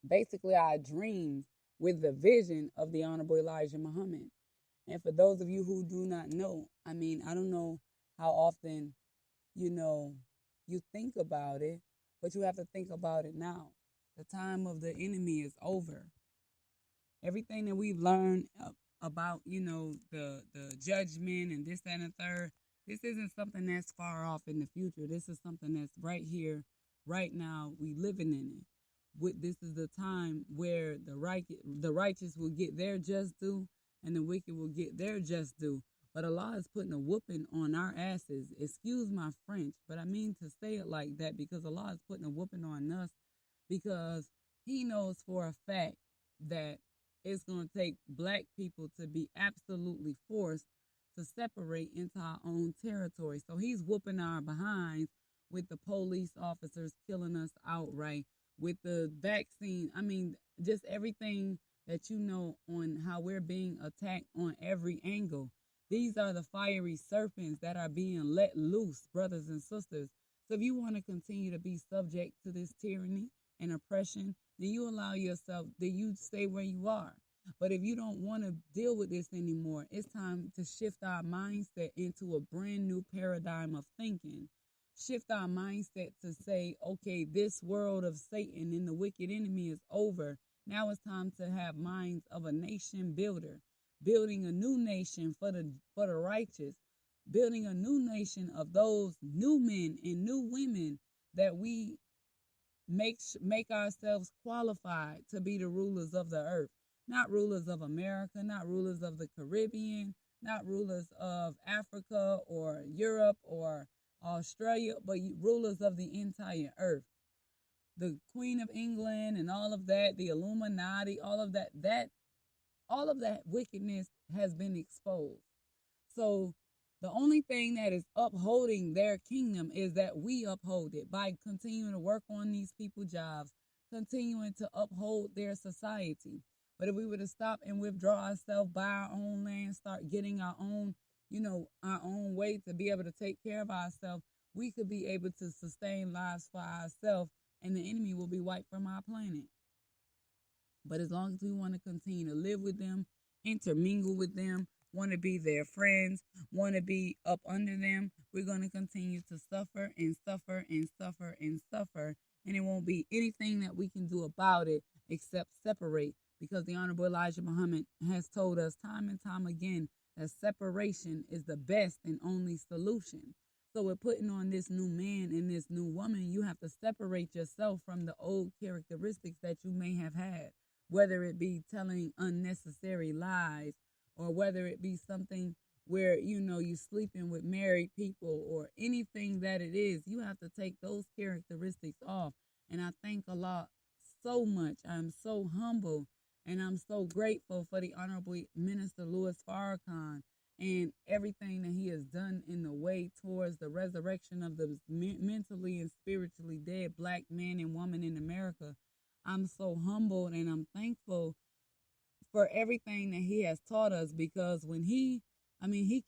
basically our dreams with the vision of the Honorable Elijah Muhammad. And for those of you who do not know, I mean, I don't know how often, you know, you think about it, but you have to think about it now. The time of the enemy is over. Everything that we've learned about, the judgment and this, that, and the third, this isn't something that's far off in the future. This is something that's right here, right now. We living in it. This is the time where the righteous will get their just due, and the wicked will get their just due. But Allah is putting a whooping on our asses. Excuse my French, but I mean to say it like that because Allah is putting a whooping on us because He knows for a fact that it's going to take black people to be absolutely forced to separate into our own territory. So He's whooping our behinds with the police officers killing us outright, with the vaccine. I mean, just everything that you know on how we're being attacked on every angle. These are the fiery serpents that are being let loose, brothers and sisters. So if you want to continue to be subject to this tyranny and oppression, then you allow yourself, then you stay where you are. But if you don't want to deal with this anymore, it's time to shift our mindset into a brand new paradigm of thinking. Shift our mindset to say, okay, this world of Satan and the wicked enemy is over. Now it's time to have minds of a nation builder, building a new nation for the righteous, building a new nation of those new men and new women that we make ourselves qualified to be the rulers of the earth. Not rulers of America, not rulers of the Caribbean, not rulers of Africa or Europe or Australia, but rulers of the entire earth. The Queen of England and all of that, the Illuminati, all of that wickedness has been exposed. So the only thing that is upholding their kingdom is that we uphold it by continuing to work on these people's jobs, continuing to uphold their society. But if we were to stop and withdraw ourselves, buy our own land, start getting our own, our own way to be able to take care of ourselves, we could be able to sustain lives for ourselves, and the enemy will be wiped from our planet. But as long as we want to continue to live with them, intermingle with them, want to be their friends, want to be up under them, we're going to continue to suffer and suffer and suffer and suffer. And it won't be anything that we can do about it except separate. Because the Honorable Elijah Muhammad has told us time and time again that separation is the best and only solution. So with putting on this new man and this new woman, you have to separate yourself from the old characteristics that you may have had, whether it be telling unnecessary lies or whether it be something where, you sleeping with married people or anything that it is. You have to take those characteristics off. And I thank Allah so much. I'm so humble. And I'm so grateful for the Honorable Minister Louis Farrakhan and everything that he has done in the way towards the resurrection of the mentally and spiritually dead black man and woman in America. I'm so humbled and I'm thankful for everything that he has taught us, because when he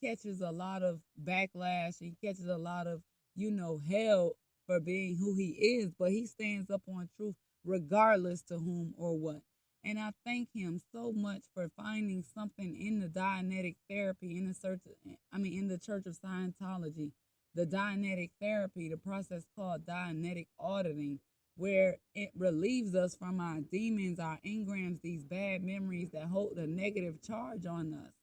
catches a lot of backlash, he catches a lot of, hell for being who he is, but he stands up on truth regardless to whom or what. And I thank him so much for finding something in the Dianetic therapy, in the Church of Scientology, the Dianetic therapy, the process called Dianetic auditing, where it relieves us from our demons, our engrams, these bad memories that hold a negative charge on us.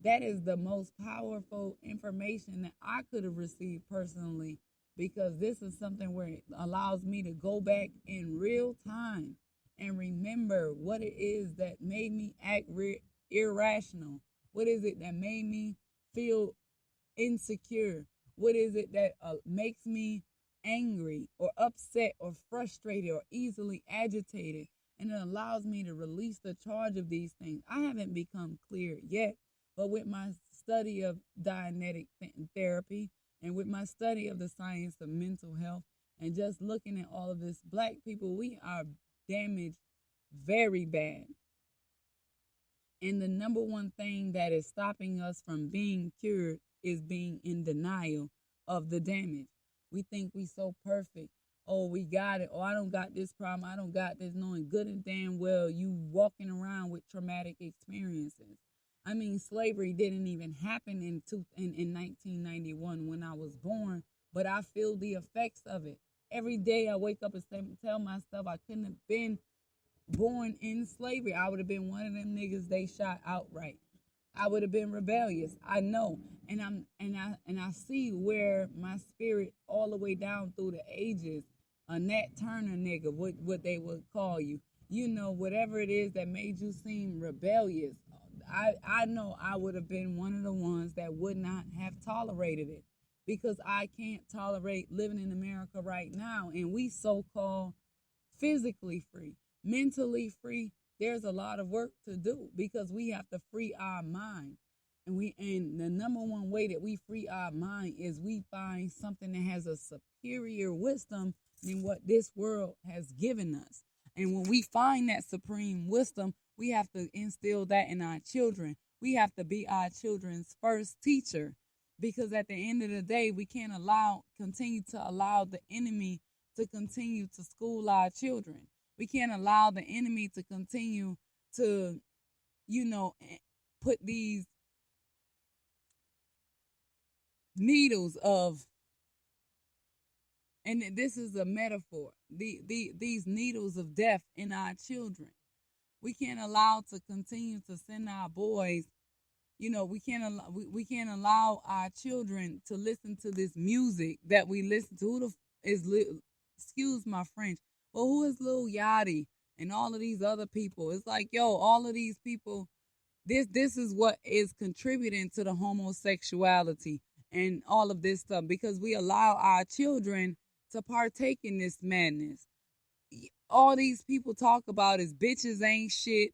That is the most powerful information that I could have received personally, because this is something where it allows me to go back in real time and remember what it is that made me act irrational. What is it that made me feel insecure? What is it that makes me angry or upset or frustrated or easily agitated? And it allows me to release the charge of these things. I haven't become clear yet, but with my study of Dianetic therapy and with my study of the science of mental health and just looking at all of this, black people, we are damaged very bad. And the number one thing that is stopping us from being cured is being in denial of the damage. We think we so perfect. oh, we got it, or I don't got this problem, I don't got this, knowing good and damn well you walking around with traumatic experiences. I mean, slavery didn't even happen in 1991 when I was born, but I feel the effects of it. Every day I wake up and tell myself I couldn't have been born in slavery. I would have been one of them niggas they shot outright. I would have been rebellious. I know. And I see where my spirit all the way down through the ages, a Nat Turner nigga, what they would call you. You know, whatever it is that made you seem rebellious. I know I would have been one of the ones that would not have tolerated it, because I can't tolerate living in America right now, and we so-called physically free, mentally free. There's a lot of work to do, because we have to free our mind. And the number one way that we free our mind is we find something that has a superior wisdom than what this world has given us. And when we find that supreme wisdom, we have to instill that in our children. We have to be our children's first teacher, because at the end of the day, we can't continue to allow the enemy to continue to school our children. We can't allow the enemy to continue to, put these needles of, and this is a metaphor, these needles of death in our children. We can't allow to continue to send our boys, we can't allow our children to listen to this music that we listen to. Excuse my French, but who is Lil Yachty and all of these other people? It's like, yo, all of these people, this is what is contributing to the homosexuality and all of this stuff, because we allow our children to partake in this madness. All these people talk about is bitches ain't shit.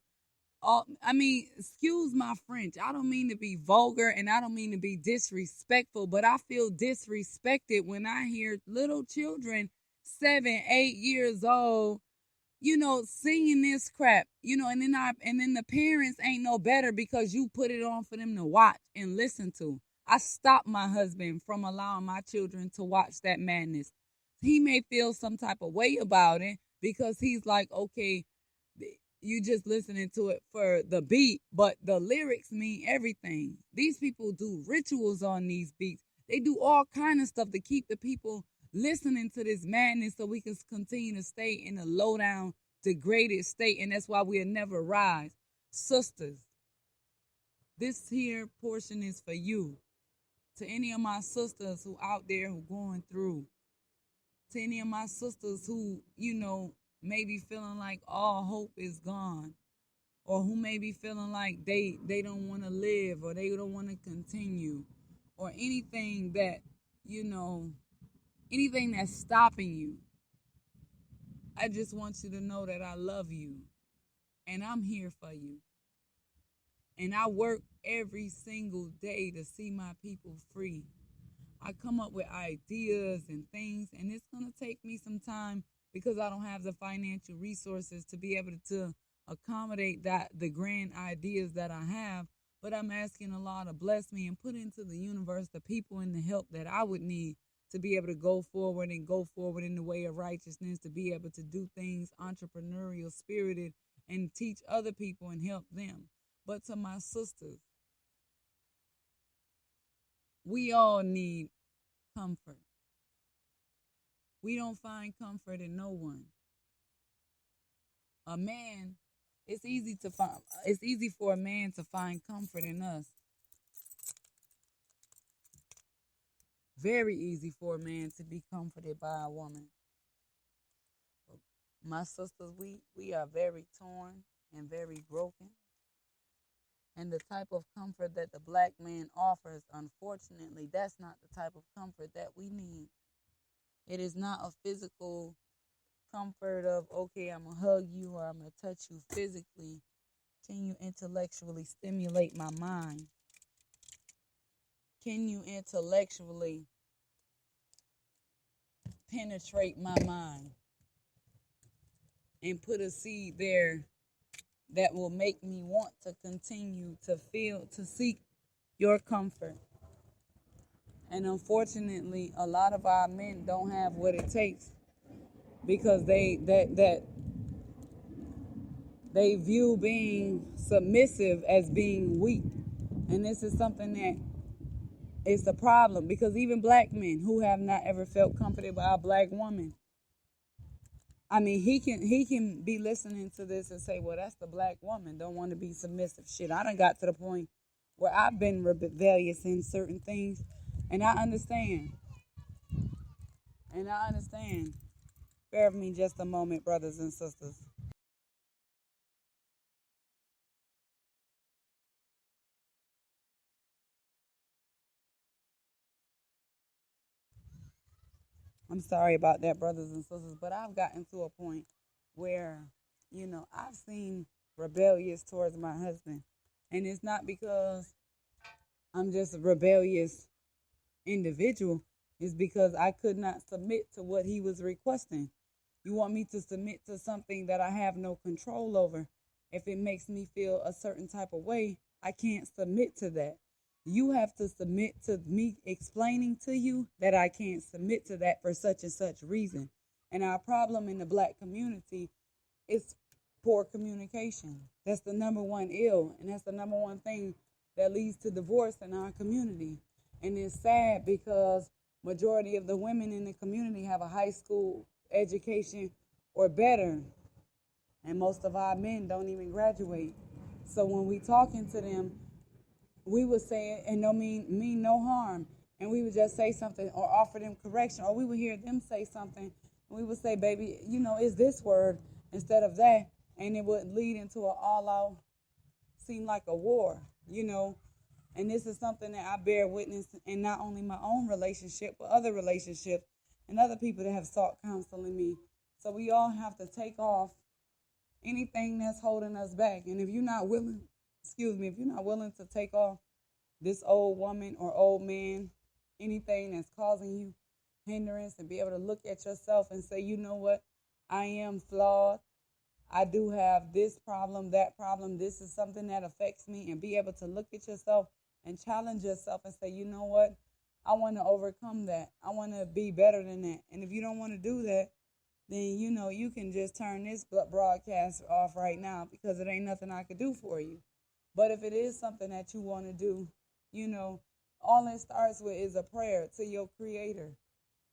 Excuse my French. I don't mean to be vulgar and I don't mean to be disrespectful, but I feel disrespected when I hear little children, 7, 8 years old, singing this crap, and then the parents ain't no better because you put it on for them to watch and listen to. I stopped my husband from allowing my children to watch that madness. He may feel some type of way about it because he's like, okay, you just listening to it for the beat, but the lyrics mean everything. These people do rituals on these beats. They do all kind of stuff to keep the people listening to this madness so we can continue to stay in a low down, degraded state, and that's why we'll never rise. Sisters, this here portion is for you. To any of my sisters who out there who going through, to any of my sisters who, may be feeling like all hope is gone, or who may be feeling like they don't want to live, or they don't want to continue, or anything that, anything that's stopping you. I just want you to know that I love you and I'm here for you. And I work every single day to see my people free. I come up with ideas and things, and it's going to take me some time because I don't have the financial resources to be able to accommodate the grand ideas that I have. But I'm asking Allah to bless me and put into the universe the people and the help that I would need to be able to go forward in the way of righteousness, to be able to do things entrepreneurial, spirited, and teach other people and help them. But to my sisters, we all need comfort. We don't find comfort in no one. A man, it's easy for a man to find comfort in us. Very easy for a man to be comforted by a woman. My sisters, we are very torn and very broken. And the type of comfort that the black man offers, unfortunately, that's not the type of comfort that we need. It is not a physical comfort of, okay, I'm going to hug you or I'm going to touch you physically. Can you intellectually stimulate my mind? Can you intellectually penetrate my mind and put a seed there that will make me want to continue to seek your comfort? And unfortunately, a lot of our men don't have what it takes because they view being submissive as being weak. And this is something that is a problem, because even black men who have not ever felt comforted by a black woman, I mean, he can be listening to this and say, well, that's the black woman, don't want to be submissive. Shit, I done got to the point where I've been rebellious in certain things, and I understand. And I understand. Bear with me just a moment, brothers and sisters. I'm sorry about that, brothers and sisters, but I've gotten to a point where, I've seen rebellious towards my husband. And it's not because I'm just a rebellious individual, it's because I could not submit to what he was requesting. You want me to submit to something that I have no control over? If it makes me feel a certain type of way, I can't submit to that. You have to submit to me explaining to you that I can't submit to that for such and such reason. And our problem in the black community is poor communication. That's the number one ill, and that's the number one thing that leads to divorce in our community. And it's sad because majority of the women in the community have a high school education or better, and most of our men don't even graduate. So when we talking to them, we would say it and no mean no harm, and we would just say something or offer them correction, or we would hear them say something, and we would say, baby, is this word instead of that, and it would lead into an all-out, seem like a war. And this is something that I bear witness in not only my own relationship, but other relationships and other people that have sought counsel in me. So we all have to take off anything that's holding us back. And if you're not willing, if you're not willing to take off this old woman or old man, anything that's causing you hindrance, and be able to look at yourself and say, you know what, I am flawed. I do have this problem, that problem. This is something that affects me, and be able to look at yourself and challenge yourself and say, you know what, I want to overcome that. I want to be better than that. And if you don't want to do that, then, you can just turn this broadcast off right now, because it ain't nothing I could do for you. But if it is something that you want to do, all it starts with is a prayer to your creator.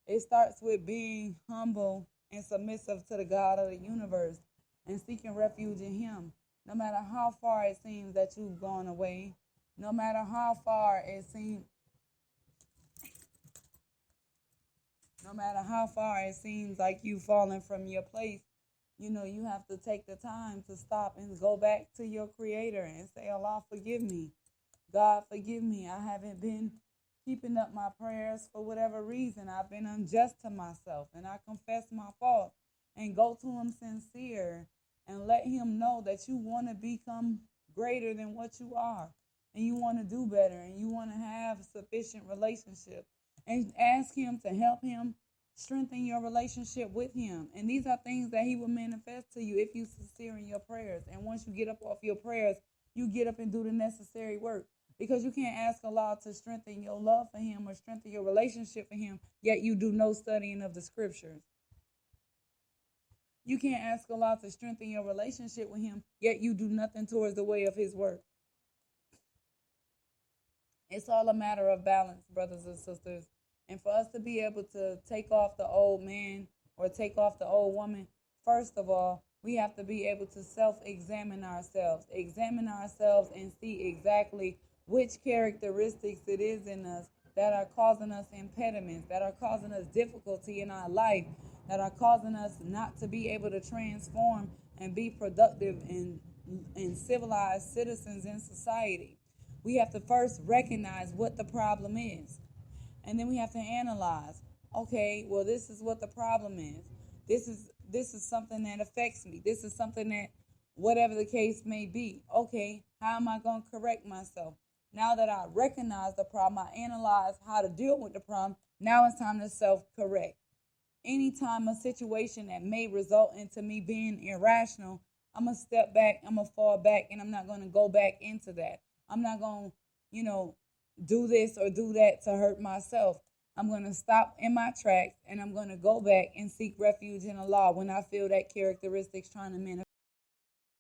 It starts with being humble and submissive to the God of the universe and seeking refuge in him. No matter how far it seems that you've gone away, no matter how far it seems, like you've fallen from your place, you have to take the time to stop and go back to your creator and say, Allah, forgive me. God, forgive me. I haven't been keeping up my prayers for whatever reason. I've been unjust to myself, and I confess my fault, and go to him sincere and let him know that you want to become greater than what you are, and you want to do better, and you want to have a sufficient relationship, and ask him to help him strengthen your relationship with him. And these are things that he will manifest to you if you sincere in your prayers. And once you get up off your prayers, you get up and do the necessary work, because you can't ask Allah to strengthen your love for him or strengthen your relationship for him, yet you do no studying of the scriptures. You can't ask Allah to strengthen your relationship with him, yet you do nothing towards the way of his work. It's all a matter of balance, brothers and sisters. And for us to be able to take off the old man or take off the old woman, first of all, we have to be able to examine ourselves and see exactly which characteristics it is in us that are causing us impediments, that are causing us difficulty in our life, that are causing us not to be able to transform and be productive and civilized citizens in society. We have to first recognize what the problem is. And then we have to analyze, okay, well, this is what the problem is. This is something that affects me. This is something that, whatever the case may be, okay, how am I going to correct myself? Now that I recognize the problem, I analyze how to deal with the problem. Now it's time to self-correct. Anytime a situation that may result into me being irrational, I'm going to step back, I'm going to fall back, and I'm not going to go back into that. I'm not going to, do this or do that to hurt myself. I'm going to stop in my tracks and I'm going to go back and seek refuge in Allah when I feel that characteristics trying to manifest.